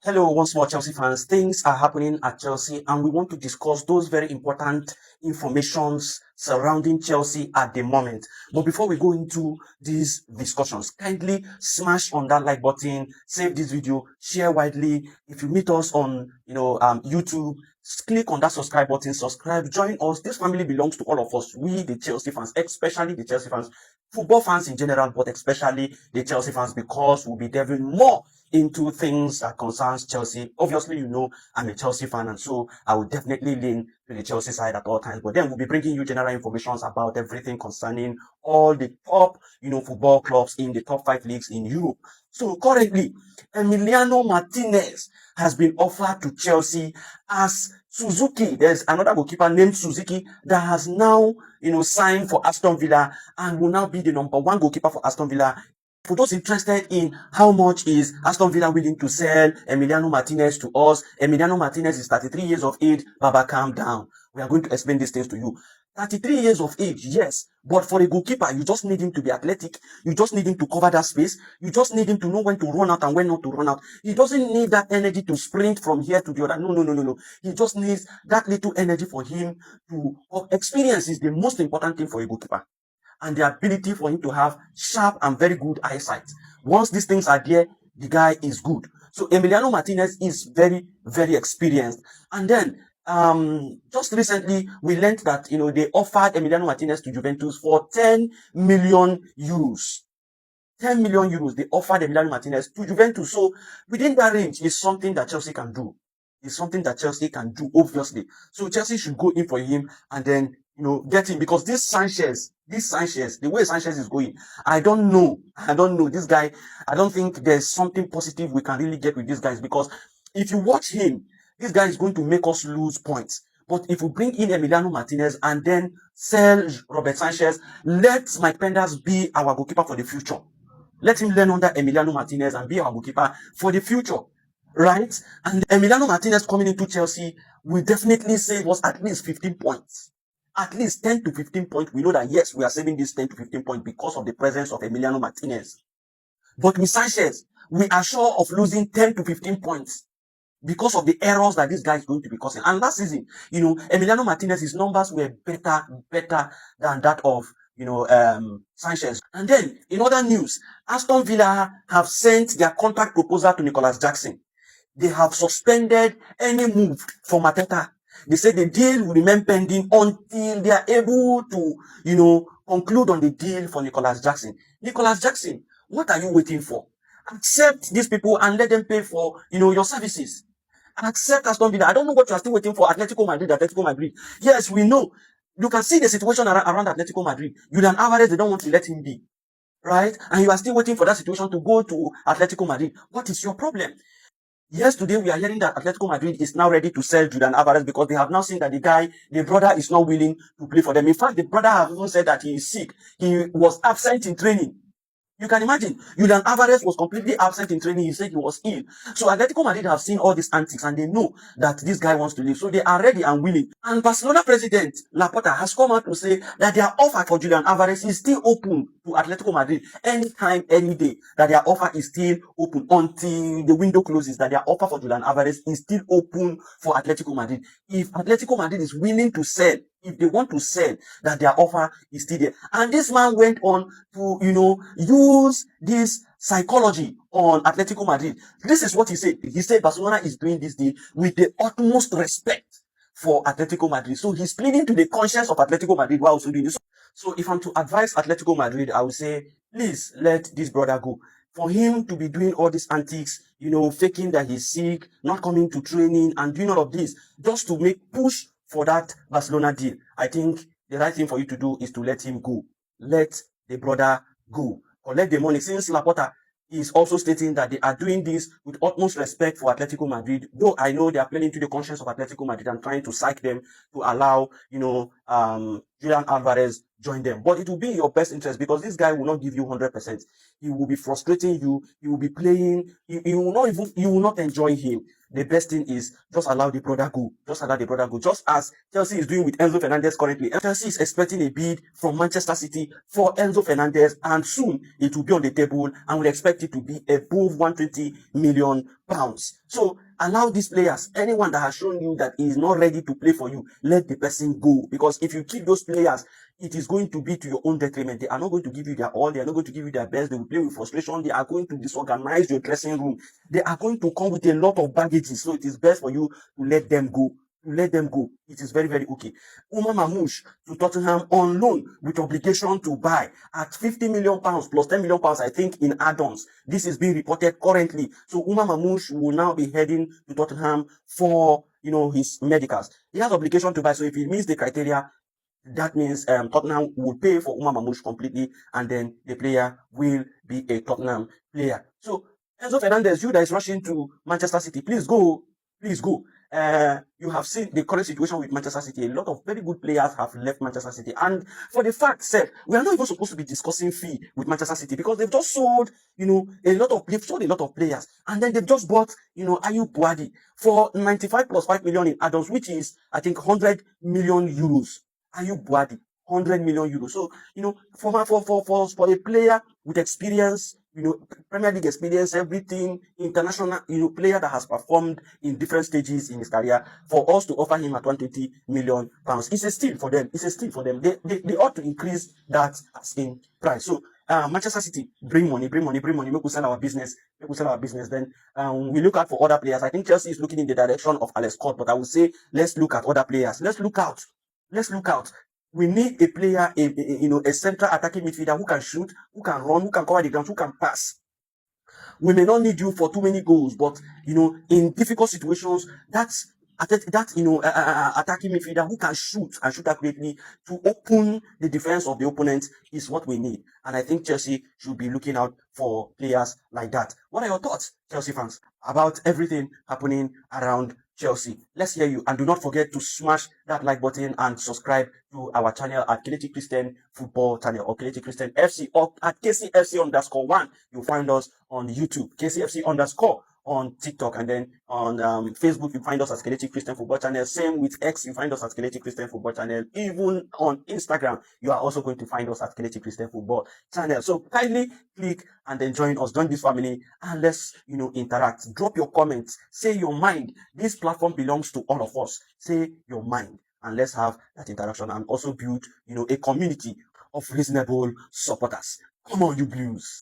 Hello, once more, Chelsea fans. Things are happening at Chelsea, and we want to discuss those very important informations surrounding Chelsea at the moment. But before we go into these discussions, kindly smash on that like button, save this video, share widely. If you meet us on, YouTube, click on that subscribe button, subscribe, join us. This family belongs to all of us. We, the Chelsea fans, especially the Chelsea fans, football fans in general, but especially the Chelsea fans, because we'll be delving more into things that concerns Chelsea. Obviously, I'm a Chelsea fan, and so I will definitely lean to the Chelsea side at all times. But then we'll be bringing you general information about everything concerning all the top, football clubs in the top 5 leagues in Europe. So currently, Emiliano Martinez has been offered to Chelsea as Suzuki. There's another goalkeeper named Suzuki that has now, signed for Aston Villa and will now be the number one goalkeeper for Aston Villa. For those interested in how much is Aston Villa willing to sell Emiliano Martinez to us, Emiliano Martinez is 33 years of age. Baba, calm down. We are going to explain these things to you. 33 years of age, yes, but for a goalkeeper, you just need him to be athletic. You just need him to cover that space. You just need him to know when to run out and when not to run out. He doesn't need that energy to sprint from here to the other. No. He just needs that little energy for him to experience is the most important thing for a goalkeeper, and the ability for him to have sharp and very good eyesight. Once these things are there, the guy is good. So Emiliano Martinez is very, very experienced. And then just recently we learned that they offered Emiliano Martinez to Juventus for 10 million euros. 10 million euros they offered Emiliano Martinez to Juventus. So within that range is something that Chelsea can do. It's something that Chelsea can do, obviously. So Chelsea should go in for him and then get him, because this Sanchez, the way Sanchez is going, I don't know. This guy, I don't think there's something positive we can really get with these guys, because if you watch him, this guy is going to make us lose points. But if we bring in Emiliano Martinez and then sell Robert Sanchez, let Mike Penders be our goalkeeper for the future. Let him learn under Emiliano Martinez and be our goalkeeper for the future. Right? And Emiliano Martinez coming into Chelsea will definitely save us at least 15 points. At least 10 to 15 points. We know that, yes, we are saving this 10 to 15 points because of the presence of Emiliano Martinez. But with Sanchez, we are sure of losing 10 to 15 points because of the errors that this guy is going to be causing. And last season, Emiliano Martinez's numbers were better than that of Sanchez. And then, in other news, Aston Villa have sent their contract proposal to Nicholas Jackson. They have suspended any move for Mateta. They said the deal will remain pending until they are able to, conclude on the deal for Nicholas Jackson. Nicholas Jackson, what are you waiting for? Accept these people and let them pay for, your services. Accept Aston Villa. I don't know what you are still waiting for. Atletico Madrid. Yes, we know. You can see the situation around Atletico Madrid. Julian Alvarez, they don't want to let him be. Right? And you are still waiting for that situation to go to Atletico Madrid. What is your problem? Yes, today we are hearing that Atletico Madrid is now ready to sell Julian Alvarez because they have now seen that the brother is not willing to play for them. In fact, the brother has even said that he is sick. He was absent in training. You can imagine, Julian Alvarez was completely absent in training. He said he was ill. So Atletico Madrid have seen all these antics and they know that this guy wants to leave. So they are ready and willing. And Barcelona president Laporta has come out to say that their offer for Julian Alvarez is still open to Atletico Madrid anytime, any day. That their offer is still open until the window closes. That their offer for Julian Alvarez is still open for Atletico Madrid. If Atletico Madrid is willing to sell, if they want to sell, that their offer is still there. And this man went on to, use this psychology on Atletico Madrid. This is what he said. He said Barcelona is doing this deal with the utmost respect for Atletico Madrid. So he's pleading to the conscience of Atletico Madrid while also doing this. So if I'm to advise Atletico Madrid, I would say, please let this brother go. For him to be doing all these antics, faking that he's sick, not coming to training and doing all of this, just to make push for that Barcelona deal, I think the right thing for you to do is to let him go. Let the brother go. Collect the money. Since Laporta is also stating that they are doing this with utmost respect for Atletico Madrid, though I know they are playing into the conscience of Atletico Madrid and trying to psych them to allow, Julian Alvarez join them. But it will be in your best interest because this guy will not give you 100%. He will be frustrating you. He will be playing. You will not enjoy him. the best thing is just allow the brother go. Just allow the brother go. Just as Chelsea is doing with Enzo Fernandez currently. Chelsea is expecting a bid from Manchester City for Enzo Fernandez, and soon it will be on the table, and we expect it to be above 120 million pounds. So allow these players, anyone that has shown you that is not ready to play for you, let the person go. Because if you keep those players, it is going to be to your own detriment. They are not going to give you their all. They are not going to give you their best. They will play with frustration. They are going to disorganize your dressing room. They are going to come with a lot of baggage. So it is best for you to let them go. Let them go. It is very, very okay. Umar Mamouche to Tottenham on loan with obligation to buy at 50 million pounds plus 10 million pounds, I think, in add-ons. This is being reported currently. So Umar Mamouche will now be heading to Tottenham for, his medicals. He has obligation to buy. So if he meets the criteria, that means Tottenham will pay for Umar Mamouche completely, and then the player will be a Tottenham player. So Enzo Fernandez, you that is rushing to Manchester City, please go. Please go. You have seen the current situation with Manchester City. A lot of very good players have left Manchester City. And for the fact said, we are not even supposed to be discussing fee with Manchester City because they've just sold, they've sold a lot of players. And then they've just bought, Ayub Buadi for 95 plus 5 million in add-ons, which is, I think, 100 million euros. Ayub Buadi, 100 million euros. So, for a player with experience, Premier League experience, everything, international, player that has performed in different stages in his career, for us to offer him at 120 million pounds, it's a steal for them. It's a steal for them. They ought to increase that as in price. So, Manchester City, bring money. Make we sell our business. Then, we look out for other players. I think Chelsea is looking in the direction of Alex Scott, but I would say, let's look at other players. Let's look out. We need a player, a central attacking midfielder who can shoot, who can run, who can cover the ground, who can pass. We may not need you for too many goals, but in difficult situations, that's attacking midfielder who can shoot and shoot accurately to open the defense of the opponent is what we need. And I think Chelsea should be looking out for players like that. What are your thoughts, Chelsea fans, about everything happening around Chelsea? Let's hear you. And do not forget to smash that like button and subscribe to our channel at Kelechi Christian Football Channel or Kelechi Christian FC or at KCFC_1. You'll find us on YouTube, KCFC_ on TikTok, and then on Facebook, you find us as Kelechi Christian Football Channel. Same with X, you find us as Kelechi Christian Football Channel. Even on Instagram, you are also going to find us at Kelechi Christian Football Channel. So kindly click and then join us, join this family, and let's, interact. Drop your comments, say your mind. This platform belongs to all of us. Say your mind, and let's have that interaction and also build, a community of reasonable supporters. Come on, you Blues.